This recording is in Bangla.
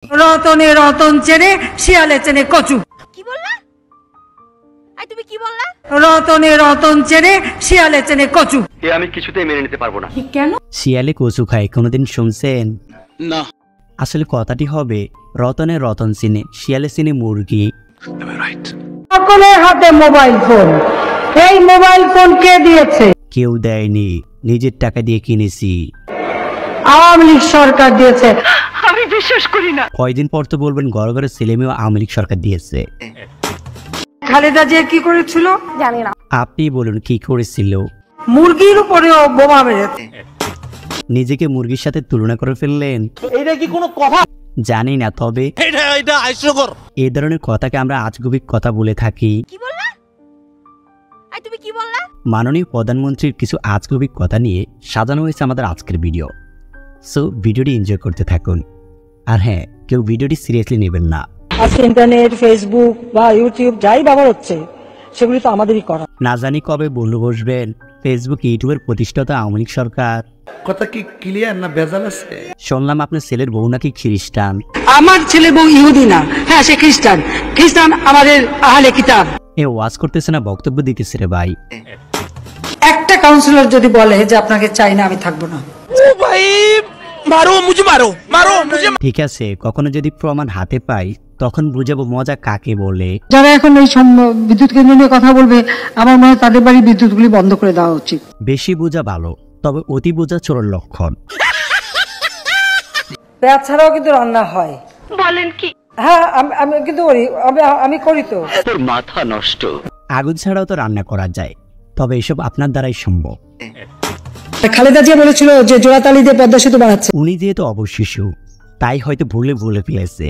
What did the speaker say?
রতনে রতন চেনে শিয়ালে চেনে কচু। কি বললা? আই তুমি কি বললা? রতনে রতন চেনে শিয়ালে চেনে কচু। এ আমি কিছুতেই মেনে নিতে পারবো না। কেন? শিয়ালে কচু খায় কোনোদিন শুনছেন? না। আসলে কথাটি হবে রতনে রতন চিনে শিয়ালে চিনে মুরগি। সকলের হাতে মোবাইল ফোন। এই মোবাইল ফোন কে দিয়েছে? কেউ দেয়নি, নিজের টাকা দিয়ে কিনেছি। আওয়ামী লীগ সরকার দিয়েছে। আমি বিশ্বাস করি না। কয়দিন পর তো বলবেন ঘরে ঘরে ছেলেমেয়েও আওয়ামী লীগ সরকার দিয়েছে। খালেদা জিয়া কি করেছিল জানি না। আপনি বলুন কি করেছিল? মুরগির উপরেও বোমা মেরেছে। নিজেকে মুরগির সাথে তুলনা করে ফেললেন। এটা কি কোনো কথা? জানি না, তবে এটা হাস্যকর। এই ধরনের কথাকে আমরা আজগুবিক কথা বলে থাকি। কি বললা? আই তুমি কি বললা? মাননীয় প্রধানমন্ত্রীর কিছু আজগুবিক কথা নিয়ে সাজানো হয়েছে আমাদের আজকের ভিডিও। সো ভিডিওটি এনজয় করতে থাকুন। আর হ্যাঁ, কেউ ভিডিওটি সিরিয়াসলি নেবেন না। আজকে ইন্টারনেট, ফেসবুক বা ইউটিউব যাই ব্যবহার হচ্ছে সেগুলি তো আমাদেরই করা। না জানি কবে বললো বসবেন ফেসবুক ইউটিউবের প্রতিষ্ঠাতা আওয়ামী লীগ সরকার। কথা কি ক্লিয়ার না ভেজাল আছে? শুনলাম আপনার ছেলের বউ নাকি খ্রিস্টান। আমার ছেলে বউ ইহুদি না, হ্যাঁ সে খ্রিস্টান। খ্রিস্টান আমাদের আহলে কিতাব। এ ওয়াজ করতেছে না বক্তব্য দিতেছে রে ভাই। একটা কাউন্সিলর যদি বলে যে আপনাকে চাই না, আমি থাকবো না। ও ভাই মারো মুঝে মারো মারো মুঝে। ঠিক আছে, কখনো যদি প্রমাণ হাতে পাই তখন বুঝাবো মজা কাকে বলে। যারা এখন এই বিদ্যুৎ কেন্দ্র নিয়ে কথা বলবে, আমার মনে হয় তাদের বাড়ি বিদ্যুৎগুলি বন্ধ করে দেওয়া উচিত। বেশি বোঝা ভালো, তবে অতি বোঝা চোরের লক্ষণ। পেঁয়াজ ছাড়াও কিন্তু রান্না হয়। বলেন কি? হ্যাঁ, আমি কিন্তু করি। আমি করি তো। তোর মাথা নষ্ট। আগুন ছাড়াও তো রান্না করা যায়, তবে এসব আপনার দ্বারাই সম্ভব। খালেদা জিয়া বলেছিল যে জোড়াতালি দিয়ে পদ্মা সেতু বানাচ্ছে। উনি যেহেতু অবশিশু, তাই হয়তো ভুলে ফেলেছে।